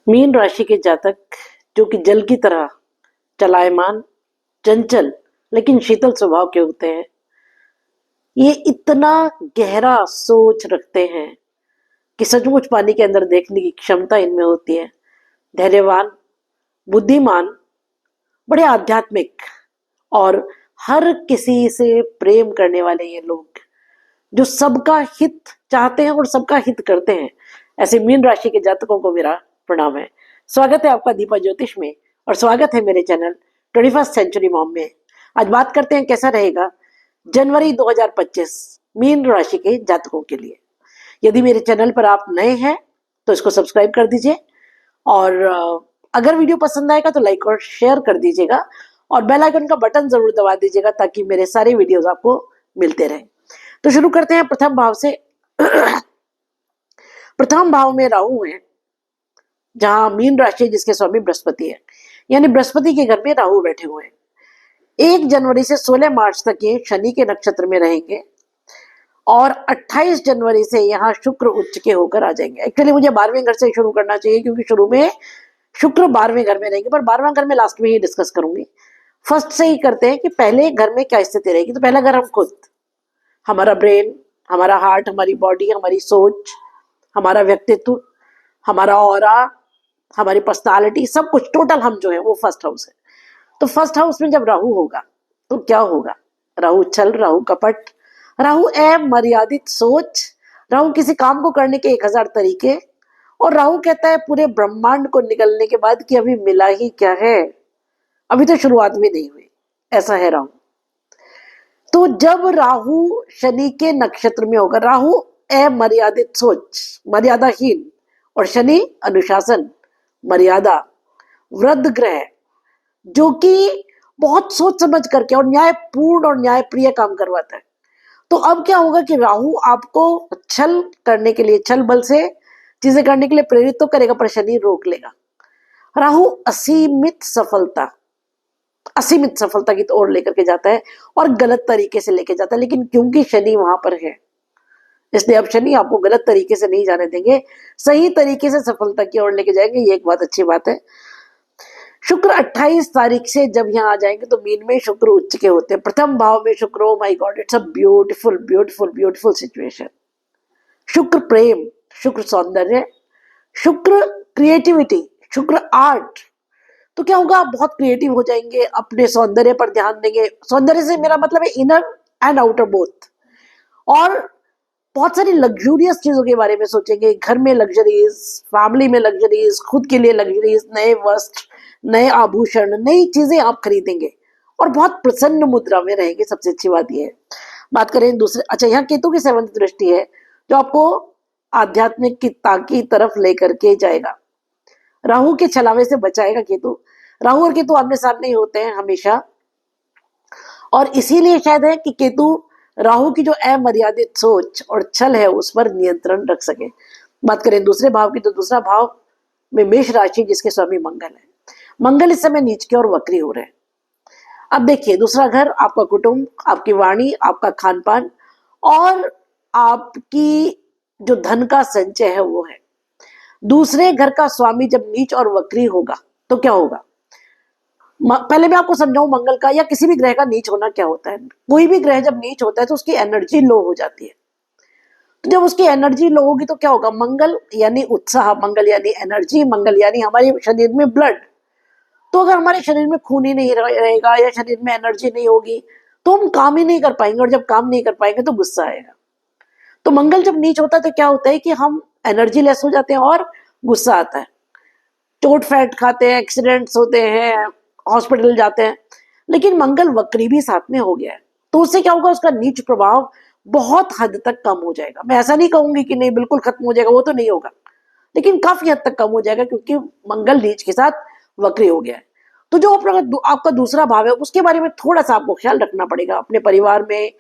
Mean राशि के जातक जो कि जल की तरह चलायमान, चंचल लेकिन शीतल स्वभाव के होते हैं। ये इतना गहरा सोच रखते हैं कि सचमुच पानी के अंदर देखने की क्षमता इनमें होती है। धैर्यवान, बुद्धिमान, बड़े आध्यात्मिक और हर किसी से प्रेम करने वाले ये लोग जो सबका हित चाहते हैं और सबका हित करते हैं। ऐसे मीन राशि के जातकों को मेरा प्रणाम है। स्वागत है आपका दीपा ज्योतिष में और स्वागत है मेरे चैनल 21st सेंचुरी मॉम में। आज बात करते हैं कैसा रहेगा जनवरी 2025 मीन राशि के जातकों के लिए। यदि मेरे चैनल पर आप नए हैं तो इसको सब्सक्राइब कर दीजिए और अगर वीडियो पसंद आएगा तो लाइक और शेयर कर दीजिएगा और बेल आइकन का बटन जरूर दबा दीजिएगा ताकि मेरे सारे वीडियोस आपको मिलते रहें। तो शुरू करते हैं प्रथम भाव से। प्रथम भाव में राहु है, जहां मीन राशि जिसके स्वामी बृहस्पति है, यानी बृहस्पति के घर में राहु बैठे हुए हैं। 1 जनवरी से 16 मार्च तक ये शनि के नक्षत्र में रहेंगे और 28 जनवरी से यहाँ शुक्र उच्च के होकर आ जाएंगे। एक्चुअली मुझे 12वें घर से शुरू करना चाहिए क्योंकि शुरू में शुक्र 12वें घर में रहेंगे, पर 12वां घर में लास्ट में ही डिस्कस करूंगी। फर्स्ट से ही करते हैं कि पहले घर में क्या स्थिति रहेगी। तो पहला घर हम खुद, हमारा ब्रेन, हमारा हार्ट, हमारी बॉडी, हमारी सोच, हमारा व्यक्तित्व, हमारा ऑरा, हमारी पर्सनालिटी, सब कुछ टोटल हम जो है वो फर्स्ट हाउस है। तो फर्स्ट हाउस में जब राहु होगा तो क्या होगा? राहु छल, राहु कपट, राहु अमर्यादित सोच, राहु किसी काम को करने के 1000 तरीके, और राहु कहता है पूरे ब्रह्मांड को निकलने के बाद कि अभी मिला ही क्या है, अभी तो शुरुआत भी नहीं हुई। ऐसा है राहु। तो जब राहु शनि के नक्षत्र में होगा, राहु अमर्यादित सोच, मर्यादाहीन, और शनि अनुशासन, मर्यादा, वृद्ध ग्रह, जो कि बहुत सोच समझ करके और न्यायपूर्ण और न्यायप्रिय काम करवाता है। तो अब क्या होगा कि राहु आपको छल करने के लिए, छल बल से चीजें करने के लिए प्रेरित तो करेगा, पर शनि रोक लेगा। राहु असीमित सफलता की ओर लेकर के जाता है और गलत तरीके से लेके जाता है, लेकिन क्योंकि शनि वहां पर है इसलिए अब शनि आपको गलत तरीके से नहीं जाने देंगे, सही तरीके से सफलता की ओर लेके जाएंगे। ये एक बहुत अच्छी बात है। शुक्र 28 तारीख से जब यहाँ आ जाएंगे तो मीन में शुक्र उच्च के होते हैं, प्रथम भाव में शुक्र। Oh my God, it's a beautiful beautiful beautiful situation. शुक्र प्रेम, शुक्र सौंदर्य, शुक्र क्रिएटिविटी, शुक्र आर्ट। तो क्या होगा? आप बहुत क्रिएटिव हो जाएंगे, अपने सौंदर्य पर ध्यान देंगे। सौंदर्य से मेरा मतलब है इनर एंड आउटर बोथ। और बहुत सारी लग्जूरियस चीजों के बारे में सोचेंगे, घर में लग्जरीज, फैमिली में लग्जरीज, खुद के लिए लग्जरीज, नए वस्त्र, नए आभूषण, नई चीजें आप खरीदेंगे और बहुत प्रसन्न मुद्रा में रहेंगे। सबसे अच्छी बात यह है। बात करें दूसरे, अच्छा यहाँ केतु की 7th दृष्टि है जो आपको आध्यात्मिकता की तरफ लेकर के जाएगा, राहु के छलावे से बचाएगा केतु। राहु और केतु आमने सामने ही होते हैं हमेशा, और इसीलिए शायद है कि केतु राहु की जो अमर्यादित सोच और छल है उस पर नियंत्रण रख सके। बात करें दूसरे भाव की, तो दूसरा भाव में मेष राशि जिसके स्वामी मंगल है। मंगल इस समय नीच के और वक्री हो रहे हैं। अब देखिए, दूसरा घर आपका कुटुंब, आपकी वाणी, आपका खान पान और आपकी जो धन का संचय है वो है। दूसरे घर का स्वामी जब नीच और वक्री होगा तो क्या होगा? पहले मैं आपको समझाऊं मंगल का या किसी भी ग्रह का नीच होना क्या होता है। कोई भी ग्रह जब नीच होता है तो उसकी एनर्जी लो हो जाती है। तो जब उसकी एनर्जी लो होगी तो क्या होगा? मंगल यानी उत्साह, मंगल यानी एनर्जी, मंगल यानी हमारे शरीर में ब्लड। तो अगर हमारे शरीर में खून ही नहीं रहेगा या शरीर में एनर्जी नहीं होगी तो हम काम ही नहीं कर पाएंगे, और जब काम नहीं कर पाएंगे तो गुस्सा आएगा। तो मंगल जब नीच होता है तो क्या होता है कि हम एनर्जी लेस हो जाते हैं और गुस्सा आता है, चोट फैट खाते हैं, एक्सीडेंट्स होते हैं, हॉस्पिटल जाते हैं। लेकिन मंगल वक्री भी साथ में हो गया है तो उससे क्या होगा? उसका नीच प्रभाव बहुत हद तक कम हो जाएगा। मैं ऐसा नहीं कहूंगी कि नहीं बिल्कुल खत्म हो जाएगा, वो तो नहीं होगा, लेकिन काफी हद तक कम हो जाएगा क्योंकि मंगल नीच के साथ वक्री हो गया है। तो जो आपका दूसरा भाव है उसके बारे में थोड़ा सा आपको ख्याल रखना पड़ेगा। अपने परिवार में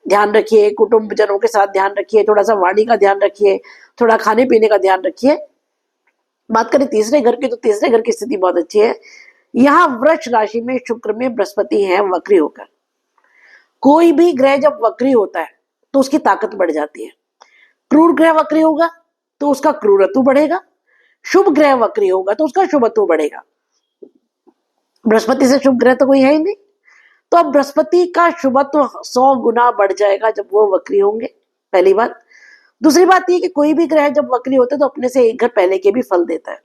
ध्यान रखिए, कुटुंब जनों के साथ ध्यान रखिए, थोड़ा सा वाणी का ध्यान रखिए, थोड़ा खाने पीने का ध्यान रखिए। बात करें तीसरे घर की, तो तीसरे घर की स्थिति बहुत अच्छी है। यहाँ वृष राशि में शुक्र में बृहस्पति है वक्री होकर। कोई भी ग्रह जब वक्री होता है तो उसकी ताकत बढ़ जाती है। क्रूर ग्रह वक्री होगा तो उसका क्रूरत्व बढ़ेगा, शुभ ग्रह वक्री होगा तो उसका शुभत्व बढ़ेगा। बृहस्पति से शुभ ग्रह तो कोई है ही नहीं, तो अब बृहस्पति का शुभत्व 100 गुना बढ़ जाएगा जब वो वक्री होंगे, पहली बात। दूसरी बात ये कि कोई भी ग्रह जब वक्री होते हैं तो अपने से एक घर पहले के भी फल देता है।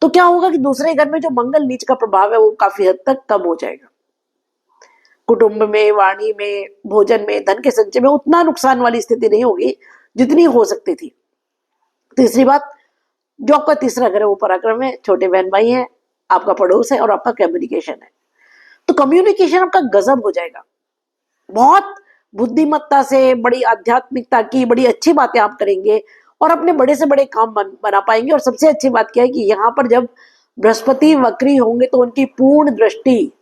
तो क्या होगा कि दूसरे घर में जो मंगल नीच का प्रभाव है वो काफी हद तक कम हो जाएगा। कुटुंब में, वाणी में, भोजन में, धन के संचय में उतना नुकसान वाली स्थिति नहीं होगी जितनी हो सकती थी। तीसरी बात, जो आपका तीसरा घर है वो पराक्रम है, छोटे बहन भाई है, आपका पड़ोस है और आपका कम्युनिकेशन है। तो कम्युनिकेशन आपका गजब हो जाएगा, बहुत बुद्धिमत्ता से, बड़ी आध्यात्मिकता की बड़ी अच्छी बातें आप करेंगे और अपने बड़े से बड़े काम बना पाएंगे। और सबसे अच्छी बात क्या है कि यहाँ पर जब बृहस्पति वक्री होंगे तो उनकी पूर्ण दृष्टि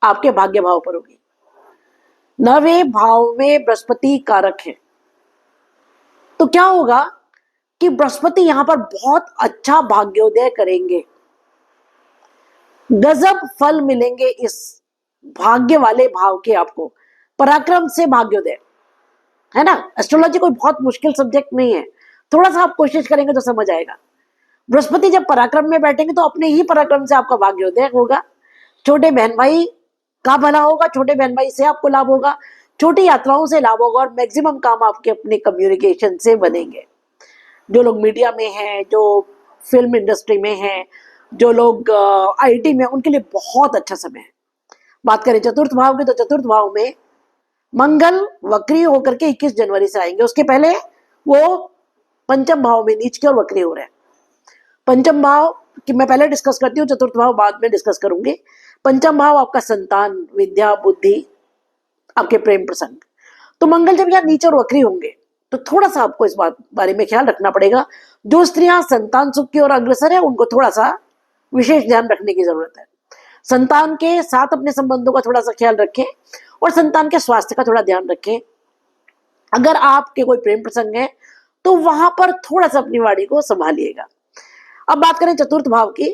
आपके भाग्य भाव पर होगी। 9वें भाव में बृहस्पति कारक है, तो क्या होगा कि बृहस्पति यहां पर बहुत अच्छा भाग्योदय करेंगे, गजब फल मिलेंगे इस भाग्य वाले भाव के आपको। पराक्रम से भाग्योदय है ना, एस्ट्रोलॉजी कोई बहुत मुश्किल सब्जेक्ट नहीं है, थोड़ा सा आप कोशिश करेंगे तो समझ आएगा। बृहस्पति जब पराक्रम में बैठेंगे तो अपने ही पराक्रम से आपका भाग्योदय होगा, छोटे बहन भाई का भला होगा, छोटे बहन भाई से आपको लाभ होगा, छोटी यात्राओं से लाभ होगा और मैक्सिमम काम आपके अपने कम्युनिकेशन से बनेंगे। जो लोग मीडिया में हैं, जो फिल्म इंडस्ट्री में हैं, जो लोग आईटी में, उनके लिए बहुत अच्छा समय है। बात करें चतुर्थ भाव की तो चतुर्थ भाव में मंगल वक्री होकर के 21 जनवरी से आएंगे। उसके पहले वो पंचम भाव में नीच के और वक्री हो रहे हैं। पंचम भाव कि मैं पहले डिस्कस करती हूँ, चतुर्थ भाव बाद में डिस्कस करूंगी। पंचम भाव आपका संतान, विद्या, बुद्धि, आपके प्रेम प्रसंग। तो मंगल जब यहाँ नीच और वक्री होंगे तो थोड़ा सा आपको इस बात बारे में ख्याल रखना पड़ेगा। जो स्त्रियां संतान सुख की ओर अग्रसर है उनको थोड़ा सा विशेष ध्यान रखने की जरूरत है। संतान के साथ अपने संबंधों का थोड़ा सा ख्याल रखें और संतान के स्वास्थ्य का थोड़ा ध्यान रखें। अगर आपके कोई प्रेम प्रसंग है तो वहां पर थोड़ा सा अपनी वाणी को संभालिएगा। अब बात करें चतुर्थ भाव की।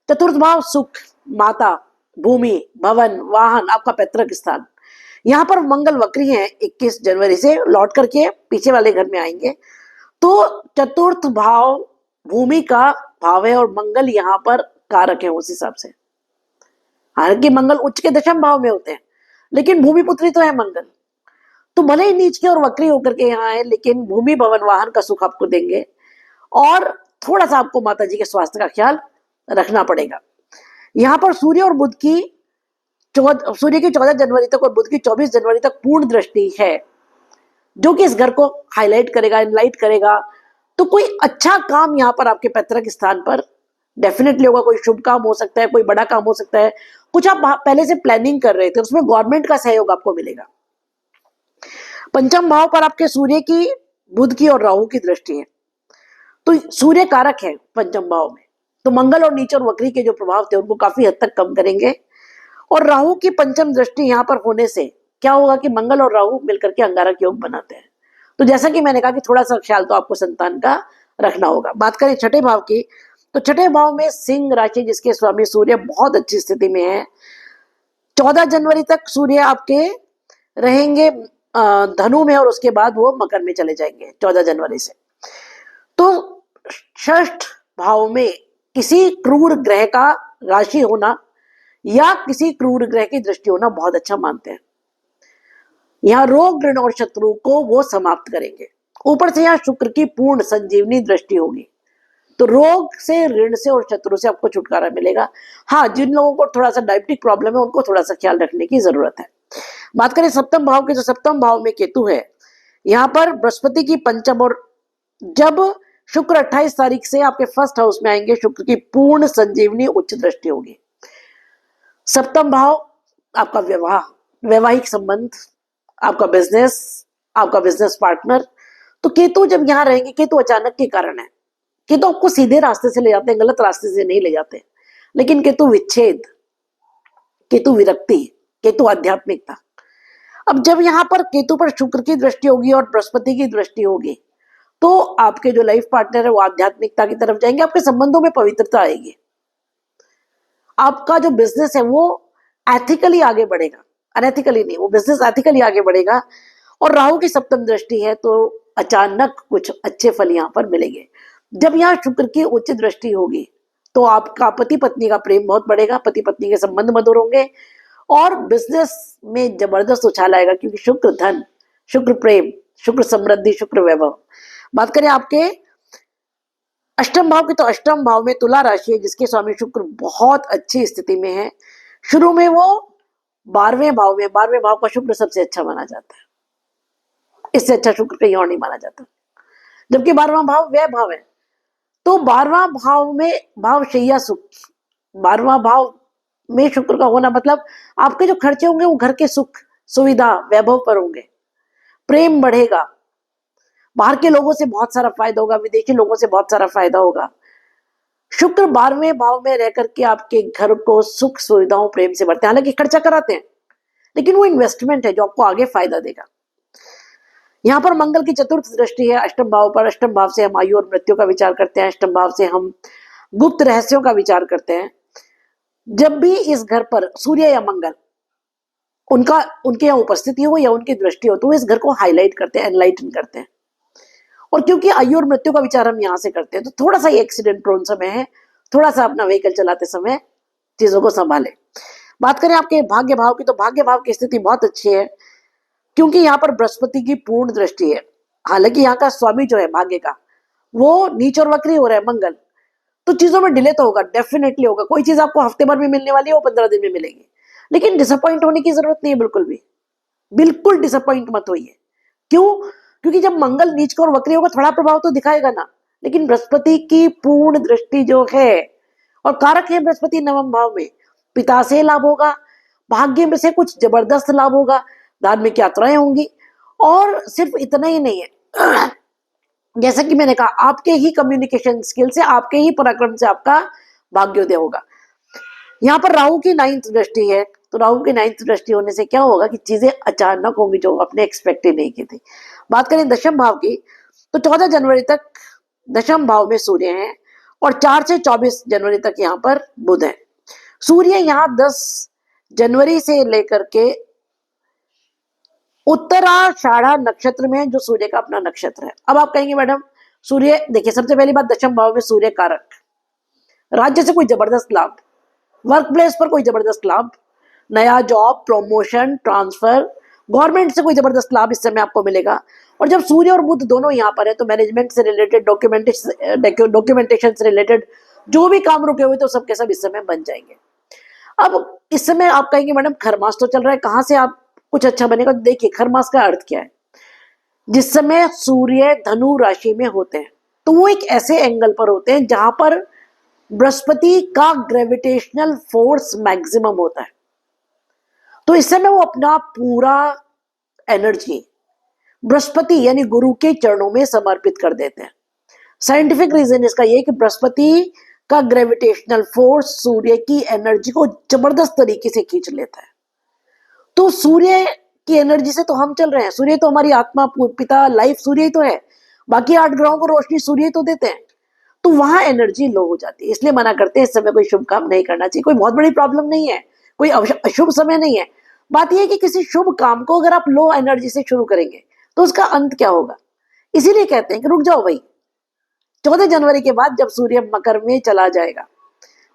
चतुर्थ भाव सुख, माता, भूमि, भवन, वाहन, आपका पैतृक स्थान। यहाँ पर मंगल वक्री हैं, 21 जनवरी से लौट करके पीछे वाले घर में आएंगे। तो चतुर्थ भाव भूमि का भाव है और मंगल यहाँ पर कारक है उस हिसाब से। हालांकि मंगल उच्च के दशम भाव में होते हैं लेकिन भूमि पुत्री तो है मंगल, तो भले ही नीच के और वक्री होकर के यहाँ है लेकिन भूमि, भवन, वाहन का सुख आपको देंगे। और थोड़ा सा आपको माता जी के स्वास्थ्य का ख्याल रखना पड़ेगा। यहाँ पर सूर्य और बुध की सूर्य की 14 जनवरी तक और बुध की 24 जनवरी तक पूर्ण दृष्टि है, जो कि इस घर को हाईलाइट करेगा, इनलाइट करेगा। तो कोई अच्छा काम यहाँ पर आपके पैतृक स्थान पर डेफिनेटली होगा। कोई शुभ काम हो सकता है, कोई बड़ा काम हो सकता है, कुछ आप पहले से प्लानिंग कर रहे थे उसमें गवर्नमेंट का सहयोग आपको मिलेगा। पंचम भाव पर आपके सूर्य की, बुध की और राहु की दृष्टि है, तो सूर्य कारक है पंचम भाव में, तो मंगल और नीच और वक्री के जो प्रभाव थे उनको काफी हद तक कम करेंगे। और राहु की पंचम दृष्टि यहाँ पर होने से क्या होगा कि मंगल और राहु मिलकर के अंगारक योग बनाते हैं। तो जैसा कि मैंने कहा कि थोड़ा सा ख्याल तो आपको संतान का रखना होगा। बात करें छठे भाव की, तो छठे भाव में सिंह राशि जिसके स्वामी सूर्य बहुत अच्छी स्थिति में है। 14 जनवरी तक सूर्य आपके रहेंगे धनु में और उसके बाद वो मकर में चले जाएंगे 14 जनवरी से। तो षष्ठ भाव में किसी क्रूर ग्रह का राशि होना या किसी क्रूर ग्रह की दृष्टि होना बहुत अच्छा मानते हैं। यहाँ रोग, ऋण और शत्रु को वो समाप्त करेंगे। ऊपर से यहाँ शुक्र की पूर्ण संजीवनी दृष्टि होगी, तो रोग से, ऋण से और शत्रु से आपको छुटकारा मिलेगा। हाँ, जिन लोगों को थोड़ा सा डायबिटिक प्रॉब्लम है उनको थोड़ा सा ख्याल रखने की जरूरत है। बात करें सप्तम भाव की, तो सप्तम भाव में केतु है। यहाँ पर बृहस्पति की पंचम और जब शुक्र 28 तारीख से आपके फर्स्ट हाउस में आएंगे, शुक्र की पूर्ण संजीवनी उच्च दृष्टि होगी। सप्तम भाव आपका विवाह, वैवाहिक संबंध, आपका बिजनेस, आपका बिजनेस पार्टनर। तो केतु जब यहाँ रहेंगे, केतु अचानक के कारण है, केतु आपको सीधे रास्ते से ले जाते हैं, गलत रास्ते से नहीं ले जाते, लेकिन केतु विच्छेद, केतु विरक्ति, केतु आध्यात्मिकता। अब जब यहाँ पर केतु पर शुक्र की दृष्टि होगी और बृहस्पति की दृष्टि होगी तो आपके जो लाइफ पार्टनर है वो आध्यात्मिकता की तरफ जाएंगे, आपके संबंधों में पवित्रता आएगी, आपका जो बिजनेस है वो एथिकली आगे बढ़ेगा, अनएथिकली नहीं, वो बिजनेस एथिकली आगे बढ़ेगा। और राहु की सप्तम दृष्टि है तो अचानक कुछ अच्छे फल यहाँ पर मिलेंगे। जब यहाँ शुक्र की उच्च दृष्टि होगी तो आपका पति पत्नी का प्रेम बहुत बढ़ेगा, पति पत्नी के संबंध मधुर होंगे और बिजनेस में जबरदस्त उछाल आएगा, क्योंकि शुक्र धन, शुक्र प्रेम, शुक्र समृद्धि, शुक्र वैभव। बात करें आपके अष्टम भाव की, तो अष्टम भाव में तुला राशि है जिसके स्वामी शुक्र बहुत अच्छी स्थिति में है। शुरू में वो 12वें भाव में, 12वें भाव का शुक्र सबसे अच्छा माना जाता है, इससे अच्छा शुक्र कहीं और नहीं माना जाता। जबकि 12वां भाव व्यय भाव है, तो 12वां भाव में भाव शैया सुख, 12वां भाव में शुक्र का होना मतलब आपके जो खर्चे होंगे वो घर के सुख सुविधा वैभव पर होंगे, प्रेम बढ़ेगा, बाहर के लोगों से बहुत सारा फायदा होगा, विदेशी लोगों से बहुत सारा फायदा होगा। शुक्र 12वें भाव में रह करके आपके घर को सुख सुविधाओं प्रेम से बढ़ते हैं। हालांकि खर्चा कराते हैं लेकिन वो इन्वेस्टमेंट है जो आपको आगे फायदा देगा। यहाँ पर मंगल की चतुर्थ दृष्टि है अष्टम भाव पर। अष्टम भाव से हम आयु और मृत्यु का विचार करते हैं, अष्टम भाव से हम गुप्त रहस्यों का विचार करते हैं। जब भी इस घर पर सूर्य या मंगल उनके यहाँ उपस्थिति हो या उनकी दृष्टि हो तो वो इस घर को हाईलाइट करते हैं, एनलाइटन करते हैं। और क्योंकि आयु और मृत्यु का विचार हम यहाँ से करते हैं तो थोड़ा सा एक्सीडेंट प्रोन समय है, थोड़ा सा अपना व्हीकल चलाते समय चीजों को संभाले। बात करें आपके भाग्य भाव की, तो भाग्य भाव की स्थिति बहुत अच्छी है क्योंकि यहाँ पर बृहस्पति की पूर्ण दृष्टि है। हालांकि यहाँ का स्वामी जो है भाग्य का वो नीच और वक्री हो रहा है मंगल, तो चीजों में डिले तो होगा, डेफिनेटली होगा। कोई चीज आपको हफ्ते भर में मिलने वाली है वो 15 दिन में मिलेगी, लेकिन डिसअपॉइंट होने की जरूरत नहीं है, बिल्कुल भी, बिल्कुल डिसअपॉइंट मत होइए। क्यों? क्योंकि जब मंगल नीच का और वक्री होगा थोड़ा प्रभाव तो दिखाएगा ना, लेकिन बृहस्पति की पूर्ण दृष्टि जो है और कारक है बृहस्पति नवम भाव में, पिता से लाभ होगा, भाग्य में से कुछ जबरदस्त लाभ होगा, धार्मिक यात्राएं होंगी। और सिर्फ इतना ही नहीं है, जैसा कि मैंने कहा आपके ही कम्युनिकेशन स्किल से, आपके ही पराक्रम से आपका भाग्योदय होगा। यहाँ पर राहु की 9th दृष्टि है, तो राहु की 9th दृष्टि होने से क्या होगा कि चीजें अचानक होंगी जो आपने एक्सपेक्ट ही नहीं की थी। बात करें दशम भाव की, तो 14 जनवरी तक दशम भाव में सूर्य है और 4 से 24 जनवरी तक यहाँ पर बुध है। सूर्य यहाँ 10 जनवरी से लेकर के उत्तराषाढ़ा नक्षत्र में है जो सूर्य का अपना नक्षत्र है। अब आप कहेंगे मैडम सूर्य, देखिए सबसे पहली बात दशम भाव में सूर्य कारक, राज्य से कोई जबरदस्त लाभ, वर्क प्लेस पर कोई जबरदस्त लाभ, नया जॉब, प्रमोशन, ट्रांसफर, गवर्नमेंट से कोई जबरदस्त लाभ इस समय आपको मिलेगा। और जब सूर्य और बुध दोनों यहाँ पर है तो मैनेजमेंट से रिलेटेड, डॉक्यूमेंटेशन से रिलेटेड जो भी काम रुके हुए तो सबके सब इस समय बन जाएंगे। अब इस समय आप कहेंगे मैडम खरमास तो चल रहा है, कहाँ से आप कुछ अच्छा बनेगा? देखिए खरमास का अर्थ क्या है, जिस समय सूर्य धनु राशि में होते हैं तो वो एक ऐसे एंगल पर होते हैं जहां पर बृहस्पति का ग्रेविटेशनल फोर्स मैक्सिमम होता है। तो इस समय वो अपना पूरा एनर्जी बृहस्पति यानी गुरु के चरणों में समर्पित कर देते हैं। साइंटिफिक रीजन इसका ये कि बृहस्पति का ग्रेविटेशनल फोर्स सूर्य की एनर्जी को जबरदस्त तरीके से खींच लेता है। तो सूर्य की एनर्जी से तो हम चल रहे हैं, सूर्य तो हमारी आत्मा, पिता, लाइफ सूर्य ही तो है, बाकी 8 ग्रहों को रोशनी सूर्य तो देते हैं, तो वहां एनर्जी लो हो जाती है। इसलिए मना करते हैं इस समय कोई शुभ काम नहीं करना चाहिए। कोई बहुत बड़ी प्रॉब्लम नहीं है, कोई अशुभ समय नहीं है। बात यह है कि किसी शुभ काम को अगर आप लो एनर्जी से शुरू करेंगे तो उसका अंत क्या होगा। इसीलिए कहते हैं कि रुक जाओ भाई, 14 जनवरी के बाद जब सूर्य मकर में चला जाएगा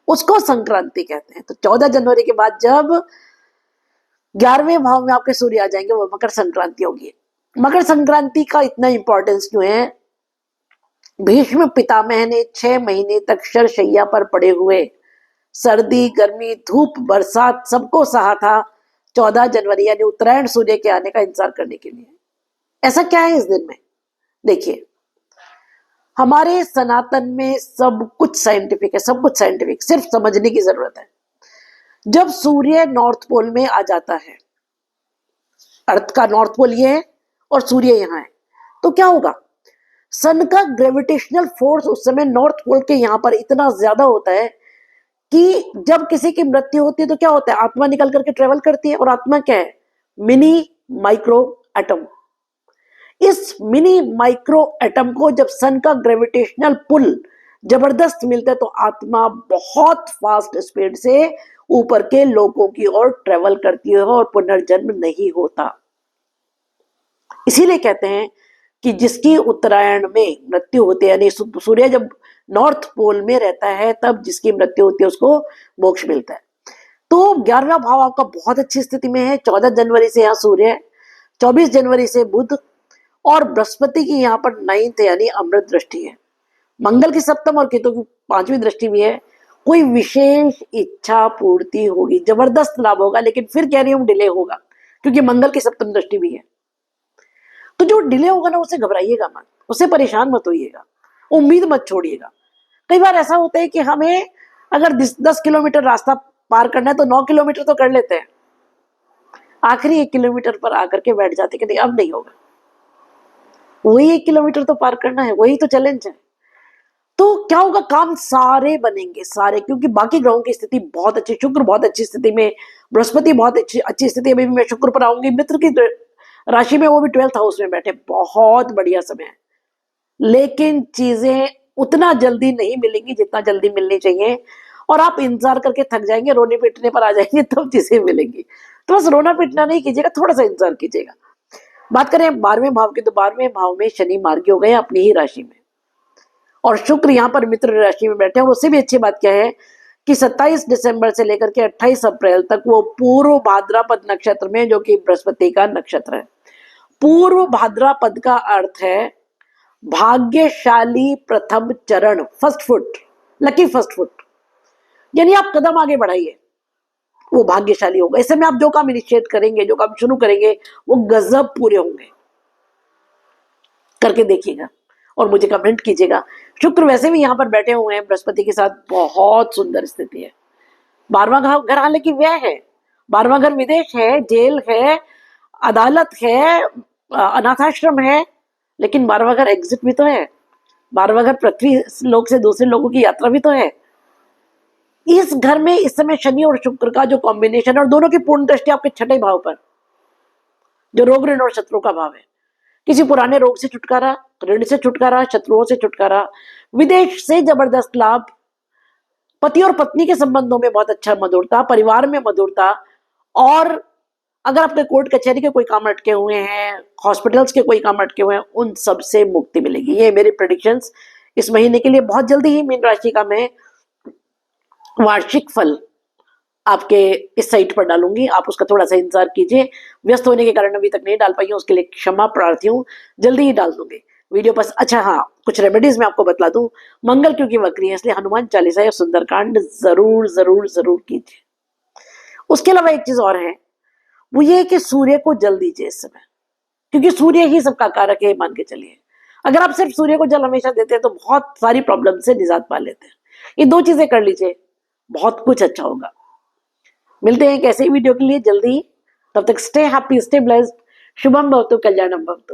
उसको संक्रांति कहते हैं। तो 14 जनवरी के बाद जब 11वें भाव में आपके सूर्य आ जाएंगे वो मकर संक्रांति होगी। मकर संक्रांति का इतना इंपॉर्टेंस क्यों है? भीष्म पितामह ने 6 महीने तक शरशैया पर पड़े हुए सर्दी, गर्मी, धूप, बरसात सबको सहा था 14 जनवरी यानी उत्तरायण सूर्य के आने का इंतजार करने के लिए। ऐसा क्या है इस दिन में? देखिए हमारे सनातन में सब कुछ साइंटिफिक है, सब कुछ साइंटिफिक, सिर्फ समझने की जरूरत है। जब सूर्य नॉर्थ पोल में आ जाता है, अर्थ का नॉर्थ पोल ये है और सूर्य यहाँ है, तो क्या होगा? सन का ग्रेविटेशनल फोर्स उस समय नॉर्थ पोल के यहाँ पर इतना ज्यादा होता है कि जब किसी की मृत्यु होती है तो क्या होता है? आत्मा निकल करके ट्रेवल करती है, और आत्मा क्या है? Mini micro atom. इस मिनी माइक्रो एटम को जब सन का ग्रेविटेशनल पुल जबरदस्त मिलता है तो आत्मा बहुत फास्ट स्पीड से ऊपर के लोगों की ओर ट्रेवल करती है और पुनर्जन्म नहीं होता। इसीलिए कहते हैं कि जिसकी उत्तरायण में मृत्यु होती है, यानी सूर्य जब नॉर्थ पोल में रहता है तब जिसकी मृत्यु होती है उसको मोक्ष मिलता है। तो 11वां भाव आपका बहुत अच्छी स्थिति में है। 14 जनवरी से यहाँ सूर्य है, 24 जनवरी से बुध, और बृहस्पति की यहाँ पर 9th यानी अमृत दृष्टि है। मंगल की सप्तम और केतु की 5वीं दृष्टि भी है। कोई विशेष इच्छा पूर्ति होगी, जबरदस्त लाभ होगा, लेकिन फिर कह रही हूँ डिले होगा क्योंकि मंगल की सप्तम दृष्टि भी है। तो जो डिले होगा ना उससे घबराइएगा मत, उससे परेशान मत होइएगा, उम्मीद मत छोड़िएगा। कई बार ऐसा होता है कि हमें अगर 10 किलोमीटर रास्ता पार करना है तो 9 किलोमीटर तो कर लेते हैं, आखिरी 1 किलोमीटर पर आकर के बैठ जाते कि नहीं अब नहीं होगा, वही 1 किलोमीटर तो पार करना है, वही तो चैलेंज है। तो क्या होगा, काम सारे बनेंगे सारे, क्योंकि बाकी ग्रहों की स्थिति बहुत अच्छी, शुक्र बहुत अच्छी स्थिति में, बृहस्पति बहुत अच्छी स्थिति में, मैं शुक्र पर आऊंगी, मित्र की राशि में, वो भी 12th हाउस में बैठे, बहुत बढ़िया समय है। लेकिन चीजें उतना जल्दी नहीं मिलेंगी जितना जल्दी मिलनी चाहिए, और आप इंतजार करके थक जाएंगे, रोने पीटने पर आ जाएंगे, तब चीजें मिलेंगी। तो बस रोना पीटना नहीं कीजिएगा, थोड़ा सा इंतजार कीजिएगा। बात करें 12वें भाव की, तो 12वें भाव में शनि मार्गी हो गए अपनी ही राशि में, और शुक्र यहाँ पर मित्र राशि में बैठे हैं। और उससे भी अच्छी बात क्या है कि 27 दिसंबर से लेकर के 28 अप्रैल तक वो पूर्व भाद्रपद नक्षत्र में, जो कि बृहस्पति का नक्षत्र है। पूर्व भाद्रपद का अर्थ है भाग्यशाली प्रथम चरण, first foot, lucky first foot, यानी आप कदम आगे बढ़ाइए, वो भाग्यशाली होगा। इस समय आप जो काम इनिशिएट करेंगे, जो काम शुरू करेंगे, वो गजब पूरे होंगे। करके देखिएगा और मुझे कमेंट कीजिएगा। शुक्र वैसे भी यहाँ पर बैठे हुए हैं बृहस्पति के साथ, बहुत सुंदर स्थिति है। 12वां घर हालांकि व्यय है, 12वां घर विदेश है, जेल है, अदालत है, अनाथाश्रम है, लेकिन 12वां घर एग्जिट भी तो है, 12वां घर पृथ्वी लोक से दूसरे लोगों की यात्रा भी तो है। इस घर में इस समय शनि और शुक्र का जो कॉम्बिनेशन, और दोनों की पूर्ण दृष्टि आपके 6ठे भाव पर, जो रोग ऋण और शत्रु का भाव है। किसी पुराने रोग से छुटकारा, ऋण से छुटकारा, शत्रुओं से छुटकारा, विदेश से जबरदस्त लाभ, पति और पत्नी के संबंधों में बहुत अच्छा मधुरता, परिवार में मधुरता, और अगर आपके कोर्ट कचहरी के कोई काम अटके हुए हैं, हॉस्पिटल्स के कोई काम अटके हुए हैं, उन सब से मुक्ति मिलेगी। ये मेरे प्रेडिक्शंस इस महीने के लिए। बहुत जल्दी ही मीन राशि का मैं वार्षिक फल आपके इस साइट पर डालूंगी, आप उसका थोड़ा सा इंतजार कीजिए। व्यस्त होने के कारण अभी तक नहीं डाल पाई हूँ, उसके लिए क्षमा प्रार्थी हूँ, जल्दी ही डाल दूंगी वीडियो पर। अच्छा हाँ, कुछ रेमेडीज मैं आपको बतला दूं। मंगल क्योंकि वक्री है, इसलिए हनुमान चालीसा या सुंदरकांड जरूर जरूर जरूर कीजिए। उसके अलावा एक चीज और है, वो ये है कि सूर्य को जल दीजिए इस समय, क्योंकि सूर्य ही सबका कारक है, मान के चलिए। अगर आप सिर्फ सूर्य को जल हमेशा देते हैं तो बहुत सारी प्रॉब्लम से निजात पा लेते हैं। ये 2 चीजें कर लीजिए, बहुत कुछ अच्छा होगा। मिलते हैं एक ऐसे वीडियो के लिए जल्दी, तब तक stay happy, stay blessed, Shubham भवतु, कल्याणम भवतु।